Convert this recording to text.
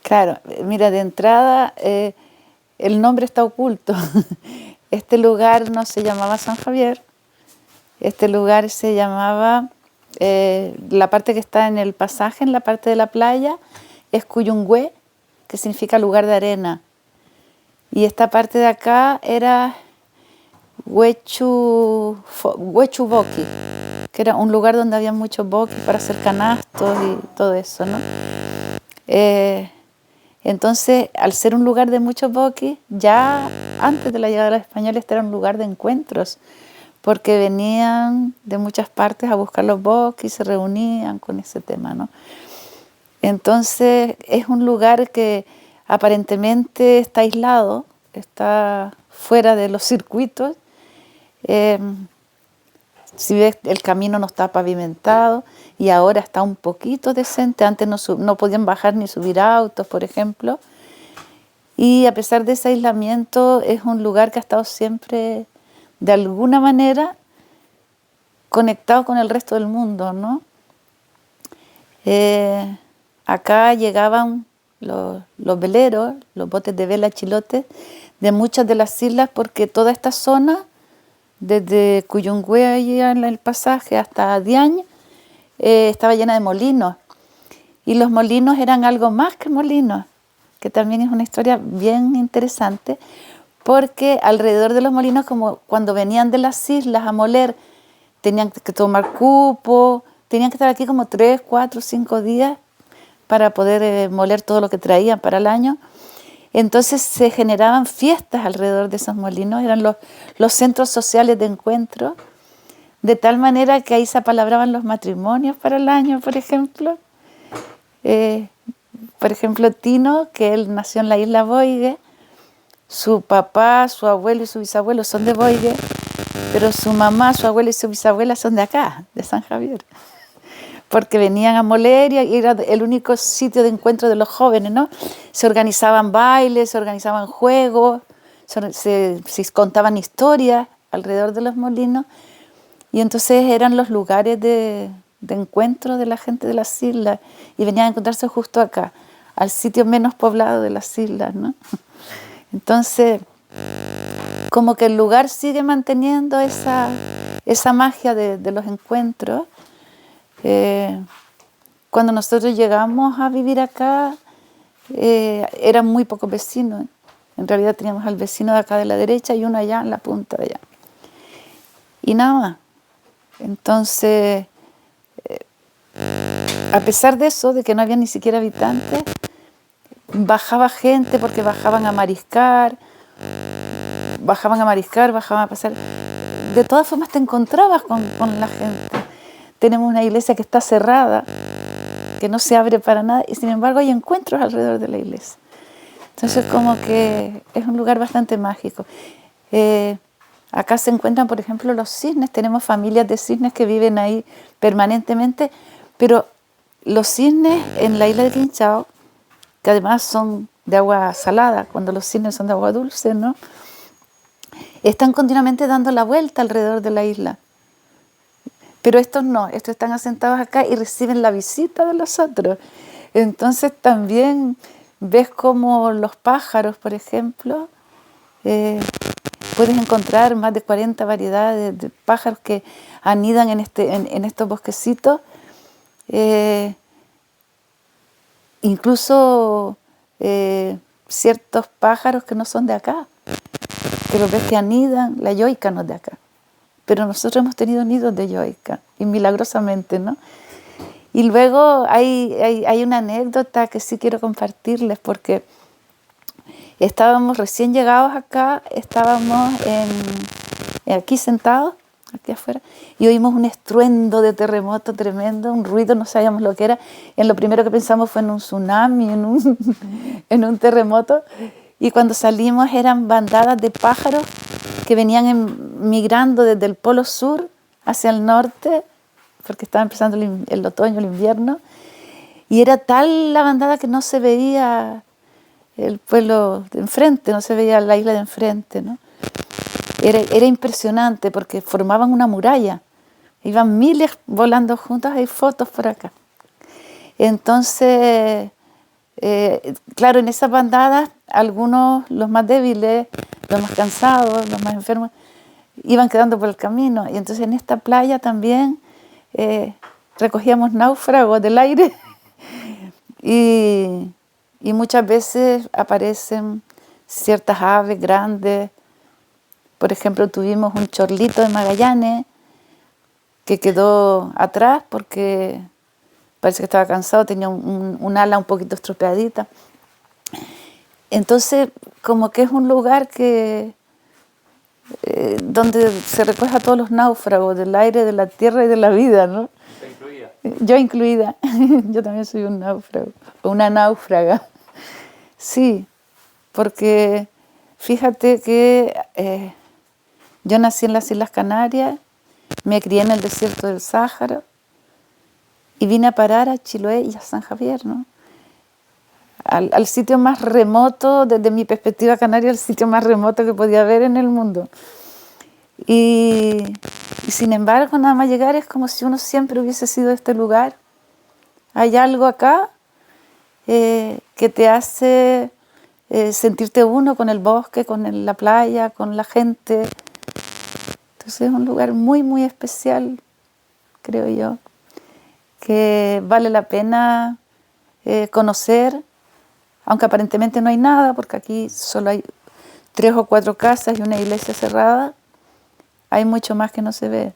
Claro, mira, de entrada el nombre está oculto. Este lugar no se llamaba San Javier, este lugar se llamaba, la parte que está en el pasaje, en la parte de la playa, es Cuyungüe, que significa lugar de arena. Y esta parte de acá era Huechu Boqui, que era un lugar donde había muchos boquis para hacer canastos y todo eso, ¿no? Eh, entonces, al ser un lugar de muchos boquis, ya antes de la llegada de los españoles, este era un lugar de encuentros, porque venían de muchas partes a buscar los boquis, se reunían con ese tema, ¿no? Entonces, es un lugar que aparentemente está aislado, está fuera de los circuitos. Eh, si ves, el camino no está pavimentado y ahora está un poquito decente. Antes no podían bajar ni subir autos, por ejemplo. Y a pesar de ese aislamiento, es un lugar que ha estado siempre, de alguna manera, conectado con el resto del mundo, ¿no? Acá llegaban los veleros, los botes de vela chilotes, de muchas de las islas, porque toda esta zona, desde Cuyungüe, allá en el pasaje, hasta Diagne, estaba llena de molinos. Y los molinos eran algo más que molinos, que también es una historia bien interesante, porque alrededor de los molinos, como cuando venían de las islas a moler, tenían que tomar cupo, tenían que estar aquí como 3, 4, 5 días para poder moler todo lo que traían para el año. Entonces se generaban fiestas alrededor de esos molinos, eran los centros sociales de encuentro, de tal manera que ahí se apalabraban los matrimonios para el año, por ejemplo. Por ejemplo, Tino, que él nació en la isla Boigue, su papá, su abuelo y su bisabuelo son de Boigue, pero su mamá, su abuela y su bisabuela son de acá, de San Javier, porque venían a moler y era el único sitio de encuentro de los jóvenes, ¿no? Se organizaban bailes, se organizaban juegos, se contaban historias alrededor de los molinos, y entonces eran los lugares de encuentro de la gente de las islas, y venían a encontrarse justo acá, al sitio menos poblado de las islas, ¿no? Entonces, como que el lugar sigue manteniendo esa magia de los encuentros. Cuando nosotros llegamos a vivir acá, eran muy pocos vecinos. En realidad teníamos al vecino de acá de la derecha y uno allá en la punta de allá. Y nada más. Entonces, a pesar de eso, de que no había ni siquiera habitantes, bajaba gente porque bajaban a mariscar, bajaban a pasar. De todas formas te encontrabas con la gente. Tenemos una iglesia que está cerrada, que no se abre para nada, y sin embargo hay encuentros alrededor de la iglesia. Entonces como que es un lugar bastante mágico. Acá se encuentran, por ejemplo, los cisnes. Tenemos familias de cisnes que viven ahí permanentemente, pero los cisnes en la isla de Quinchao, que además son de agua salada, cuando los cisnes son de agua dulce, ¿no? Están continuamente dando la vuelta alrededor de la isla. Pero estos no, estos están asentados acá y reciben la visita de los otros. Entonces también ves como los pájaros, por ejemplo, puedes encontrar más de 40 variedades de pájaros que anidan en estos bosquecitos. Incluso ciertos pájaros que no son de acá, que los ves que anidan. La yoica no es de acá, pero nosotros hemos tenido nidos de yoica, y milagrosamente, ¿no? Y luego hay una anécdota que sí quiero compartirles, porque estábamos recién llegados acá, estábamos aquí sentados, aquí afuera, y oímos un estruendo de terremoto tremendo, un ruido, no sabíamos lo que era. En lo primero que pensamos fue en un tsunami, en un terremoto, y cuando salimos eran bandadas de pájaros que venían migrando desde el polo sur hacia el norte, porque estaba empezando el otoño, el invierno, y era tal la bandada que no se veía el pueblo de enfrente, no se veía la isla de enfrente, ¿no? Era impresionante porque formaban una muralla, iban miles volando juntos, hay fotos por acá. Entonces, Claro, en esas bandadas, algunos, los más débiles, los más cansados, los más enfermos, iban quedando por el camino. Y entonces en esta playa también recogíamos náufragos del aire y muchas veces aparecen ciertas aves grandes. Por ejemplo, tuvimos un chorlito de Magallanes que quedó atrás porque parece que estaba cansado, tenía un ala un poquito estropeadita. Entonces, como que es un lugar donde se recoge a todos los náufragos del aire, de la tierra y de la vida, ¿no? ¿Está incluida? Yo incluida. Yo también soy un náufrago, una náufraga. Sí, porque fíjate que yo nací en las Islas Canarias, me crié en el desierto del Sáhara y vine a parar a Chiloé y a San Javier, ¿no? Al sitio más remoto, desde mi perspectiva canaria, el sitio más remoto que podía haber en el mundo. Y sin embargo, nada más llegar es como si uno siempre hubiese sido de este lugar. Hay algo acá que te hace sentirte uno con el bosque, con la playa, con la gente. Entonces es un lugar muy, muy especial, creo yo, que vale la pena conocer, aunque aparentemente no hay nada, porque aquí solo hay 3 o 4 casas y una iglesia cerrada, hay mucho más que no se ve.